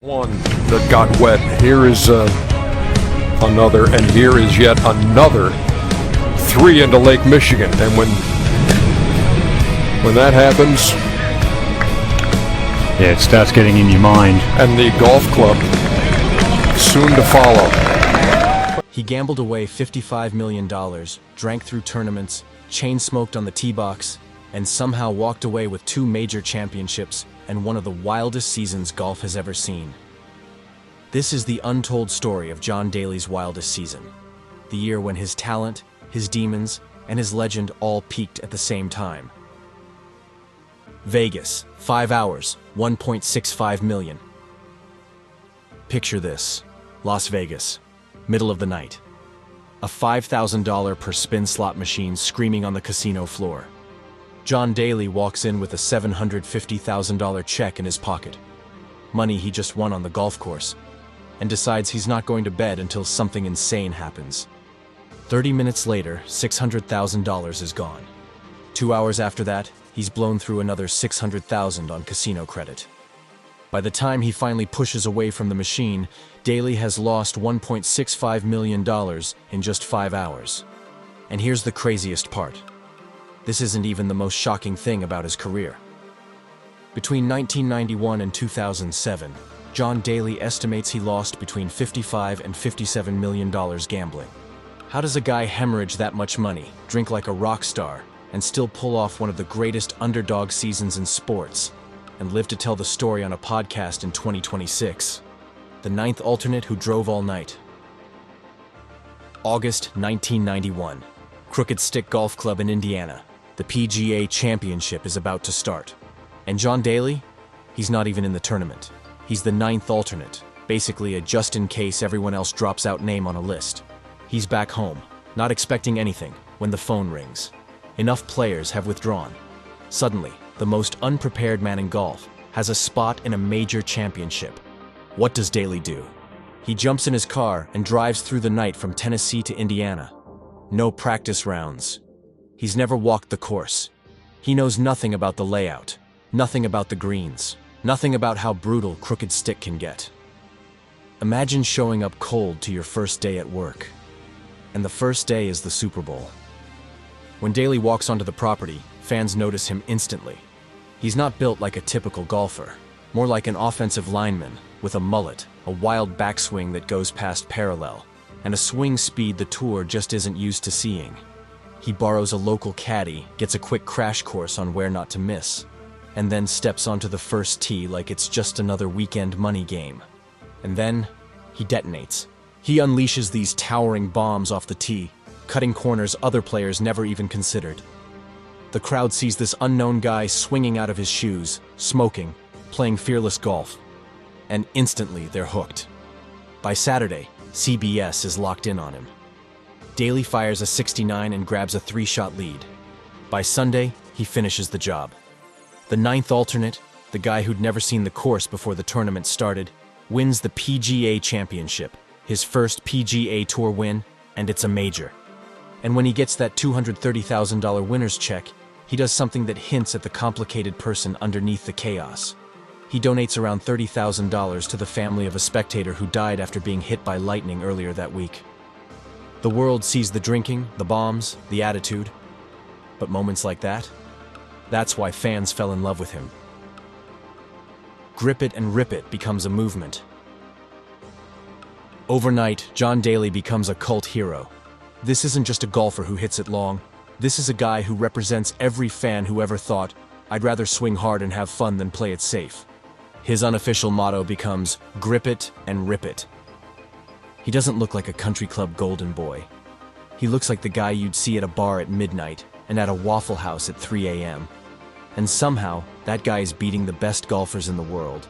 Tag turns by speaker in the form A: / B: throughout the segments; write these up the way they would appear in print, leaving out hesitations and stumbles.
A: One that got wet. Here is another, and here is yet another. 3 into Lake Michigan, and when that happens,
B: yeah, it starts getting in your mind.
A: And the golf club soon to follow.
C: He gambled away $55 million, drank through tournaments, chain-smoked on the tee box, and somehow walked away with 2 major championships and one of the wildest seasons golf has ever seen. This is the untold story of John Daly's wildest season, the year when his talent, his demons, and his legend all peaked at the same time. Vegas, 5 hours, 1.65 million. Picture this, Las Vegas, middle of the night. A $5,000 per spin slot machine screaming on the casino floor. John Daly walks in with a $750,000 check in his pocket, money he just won on the golf course, and decides he's not going to bed until something insane happens. 30 minutes later, $600,000 is gone. 2 hours after that, he's blown through another $600,000 on casino credit. By the time he finally pushes away from the machine, Daly has lost $1.65 million in just 5 hours. And here's the craziest part. This isn't even the most shocking thing about his career. Between 1991 and 2007, John Daly estimates he lost between $55 and $57 million gambling. How does a guy hemorrhage that much money, drink like a rock star, and still pull off one of the greatest underdog seasons in sports, and live to tell the story on a podcast in 2026? The 9th alternate who drove all night. August 1991. Crooked Stick Golf Club in Indiana. The PGA Championship is about to start. And John Daly? He's not even in the tournament. He's the 9th alternate, basically a just-in-case everyone else drops out name on a list. He's back home, not expecting anything, when the phone rings. Enough players have withdrawn. Suddenly, the most unprepared man in golf has a spot in a major championship. What does Daly do? He jumps in his car and drives through the night from Tennessee to Indiana. No practice rounds. He's never walked the course. He knows nothing about the layout, nothing about the greens, nothing about how brutal Crooked Stick can get. Imagine showing up cold to your first day at work. And the first day is the Super Bowl. When Daly walks onto the property, fans notice him instantly. He's not built like a typical golfer, more like an offensive lineman with a mullet, a wild backswing that goes past parallel, and a swing speed the tour just isn't used to seeing. He borrows a local caddy, gets a quick crash course on where not to miss, and then steps onto the first tee like it's just another weekend money game. And then, he detonates. He unleashes these towering bombs off the tee, cutting corners other players never even considered. The crowd sees this unknown guy swinging out of his shoes, smoking, playing fearless golf, and instantly they're hooked. By Saturday, CBS is locked in on him. Daly fires a 69 and grabs a 3-shot lead. By Sunday, he finishes the job. The 9th alternate, the guy who'd never seen the course before the tournament started, wins the PGA Championship, his first PGA Tour win, and it's a major. And when he gets that $230,000 winner's check, he does something that hints at the complicated person underneath the chaos. He donates around $30,000 to the family of a spectator who died after being hit by lightning earlier that week. The world sees the drinking, the bombs, the attitude. But moments like that? That's why fans fell in love with him. Grip it and rip it becomes a movement. Overnight, John Daly becomes a cult hero. This isn't just a golfer who hits it long. This is a guy who represents every fan who ever thought, "I'd rather swing hard and have fun than play it safe." His unofficial motto becomes, "Grip it and rip it." He doesn't look like a country club golden boy. He looks like the guy you'd see at a bar at midnight and at a Waffle House at 3 a.m. And somehow, that guy is beating the best golfers in the world.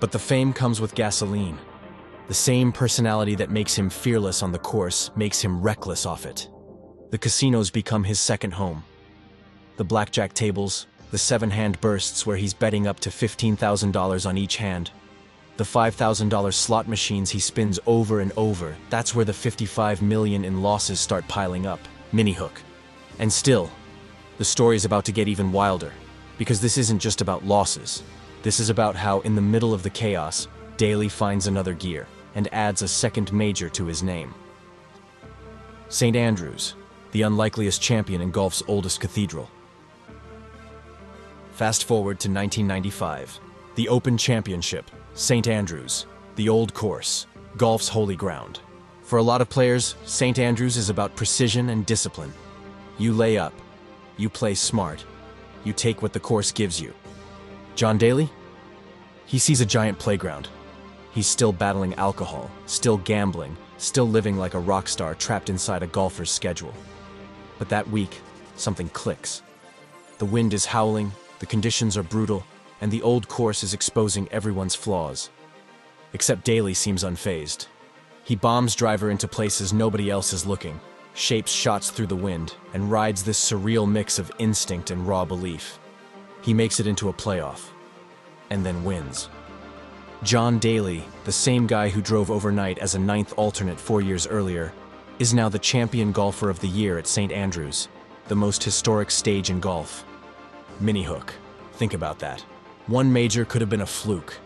C: But the fame comes with gasoline. The same personality that makes him fearless on the course makes him reckless off it. The casinos become his second home. The blackjack tables, the 7-hand bursts where he's betting up to $15,000 on each hand, the $5,000 slot machines he spins over and over, that's where the $55 million in losses start piling up. Mini hook. And still, the story's about to get even wilder, because this isn't just about losses. This is about how, in the middle of the chaos, Daly finds another gear and adds a second major to his name. St. Andrews, the unlikeliest champion in golf's oldest cathedral. Fast forward to 1995. The Open Championship, St. Andrews, the old course, golf's holy ground. For a lot of players, St. Andrews is about precision and discipline. You lay up, you play smart, you take what the course gives you. John Daly? He sees a giant playground. He's still battling alcohol, still gambling, still living like a rock star trapped inside a golfer's schedule. But that week, something clicks. The wind is howling, the conditions are brutal, and the old course is exposing everyone's flaws. Except Daly seems unfazed. He bombs driver into places nobody else is looking, shapes shots through the wind, and rides this surreal mix of instinct and raw belief. He makes it into a playoff, and then wins. John Daly, the same guy who drove overnight as a ninth alternate 4 years earlier, is now the champion golfer of the year at St. Andrews, the most historic stage in golf. Mini hook. Think about that. One major could have been a fluke.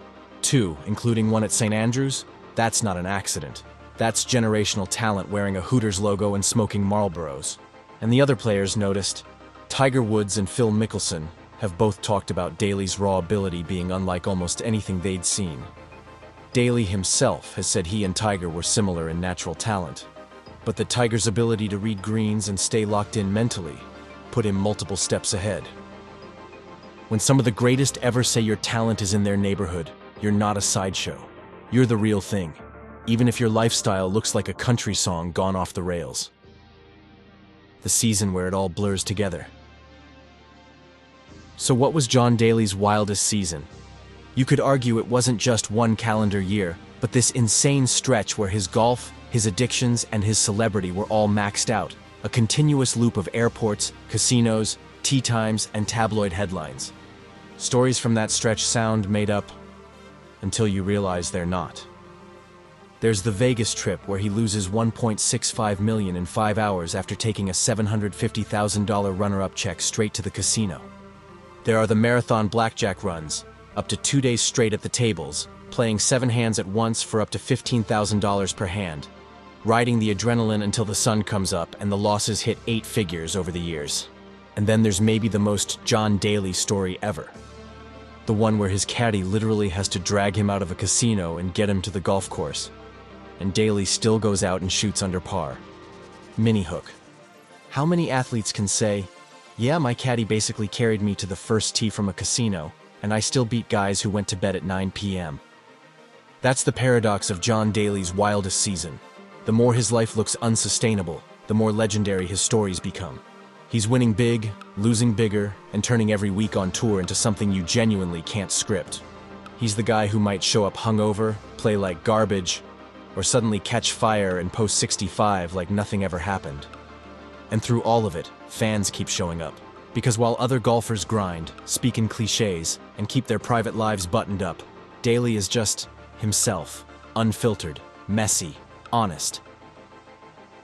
C: Two, including one at St. Andrews, that's not an accident. That's generational talent wearing a Hooters logo and smoking Marlboros. And the other players noticed. Tiger Woods and Phil Mickelson have both talked about Daly's raw ability being unlike almost anything they'd seen. Daly himself has said he and Tiger were similar in natural talent, but that Tiger's ability to read greens and stay locked in mentally put him multiple steps ahead. When some of the greatest ever say your talent is in their neighborhood, you're not a sideshow. You're the real thing, even if your lifestyle looks like a country song gone off the rails. The season where it all blurs together. So what was John Daly's wildest season? You could argue it wasn't just one calendar year, but this insane stretch where his golf, his addictions, and his celebrity were all maxed out. A continuous loop of airports, casinos, tee times, and tabloid headlines. Stories from that stretch sound made up until you realize they're not. There's the Vegas trip where he loses $1.65 million in 5 hours after taking a $750,000 runner-up check straight to the casino. There are the marathon blackjack runs, up to 2 days straight at the tables, playing 7 hands at once for up to $15,000 per hand, riding the adrenaline until the sun comes up and the losses hit 8 figures over the years. And then there's maybe the most John Daly story ever. The one where his caddy literally has to drag him out of a casino and get him to the golf course. And Daly still goes out and shoots under par. Mini hook. How many athletes can say, yeah, my caddy basically carried me to the first tee from a casino, and I still beat guys who went to bed at 9 p.m. That's the paradox of John Daly's wildest season. The more his life looks unsustainable, the more legendary his stories become. He's winning big, losing bigger, and turning every week on tour into something you genuinely can't script. He's the guy who might show up hungover, play like garbage, or suddenly catch fire and post 65 like nothing ever happened. And through all of it, fans keep showing up. Because while other golfers grind, speak in cliches, and keep their private lives buttoned up, Daly is just himself, unfiltered, messy, honest.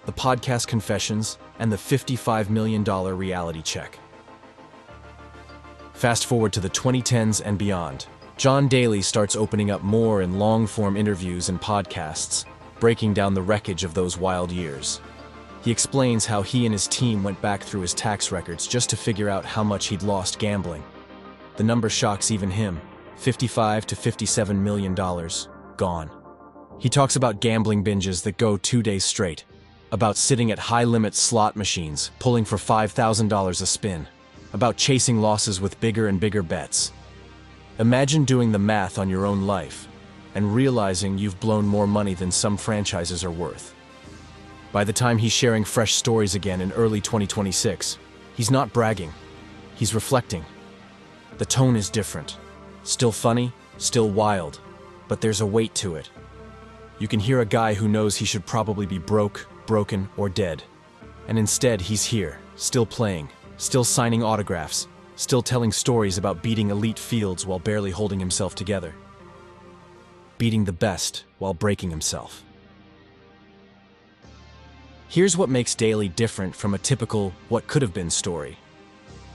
C: The podcast confessions, and the $55 million reality check. Fast forward to the 2010s and beyond. John Daly starts opening up more in long-form interviews and podcasts, breaking down the wreckage of those wild years. He explains how he and his team went back through his tax records just to figure out how much he'd lost gambling. The number shocks even him, $55 to $57 million, gone. He talks about gambling binges that go 2 days straight, about sitting at high-limit slot machines, pulling for $5,000 a spin, about chasing losses with bigger and bigger bets. Imagine doing the math on your own life and realizing you've blown more money than some franchises are worth. By the time he's sharing fresh stories again in early 2026, he's not bragging, he's reflecting. The tone is different. Still funny, still wild, but there's a weight to it. You can hear a guy who knows he should probably be broke, broken, or dead. And instead, he's here, still playing, still signing autographs, still telling stories about beating elite fields while barely holding himself together. Beating the best while breaking himself. Here's what makes Daly different from a typical what could have been story.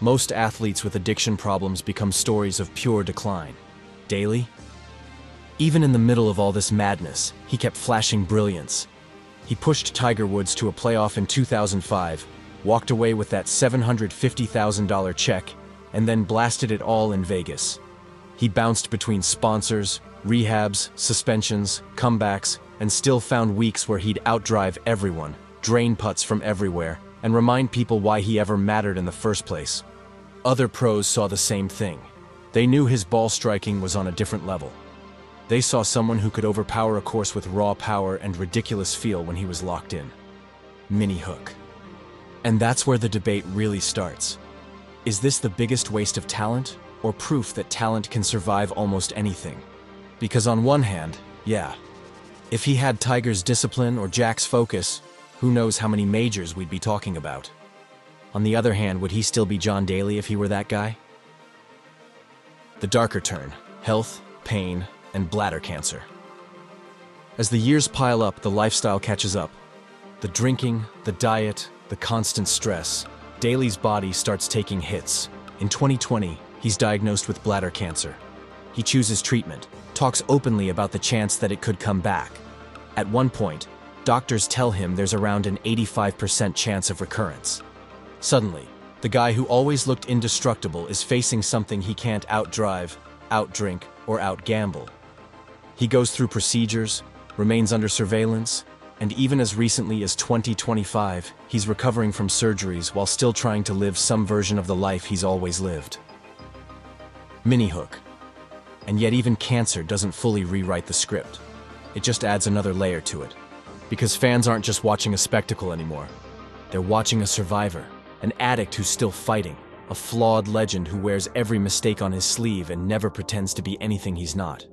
C: Most athletes with addiction problems become stories of pure decline. Daly? Even in the middle of all this madness, he kept flashing brilliance. He pushed Tiger Woods to a playoff in 2005, walked away with that $750,000 check, and then blasted it all in Vegas. He bounced between sponsors, rehabs, suspensions, comebacks, and still found weeks where he'd outdrive everyone, drain putts from everywhere, and remind people why he ever mattered in the first place. Other pros saw the same thing. They knew his ball striking was on a different level. They saw someone who could overpower a course with raw power and ridiculous feel when he was locked in. Mini hook. And that's where the debate really starts. Is this the biggest waste of talent, or proof that talent can survive almost anything? Because on one hand, yeah, if he had Tiger's discipline or Jack's focus, who knows how many majors we'd be talking about. On the other hand, would he still be John Daly if he were that guy? The darker turn: health, pain, and bladder cancer. As the years pile up, the lifestyle catches up. The drinking, the diet, the constant stress. Daly's body starts taking hits. In 2020, he's diagnosed with bladder cancer. He chooses treatment, talks openly about the chance that it could come back. At one point, doctors tell him there's around an 85% chance of recurrence. Suddenly, the guy who always looked indestructible is facing something he can't outdrive, outdrink, or outgamble. He goes through procedures, remains under surveillance, and even as recently as 2025, he's recovering from surgeries while still trying to live some version of the life he's always lived. Mini hook. And yet even cancer doesn't fully rewrite the script. It just adds another layer to it. Because fans aren't just watching a spectacle anymore. They're watching a survivor, an addict who's still fighting, a flawed legend who wears every mistake on his sleeve and never pretends to be anything he's not.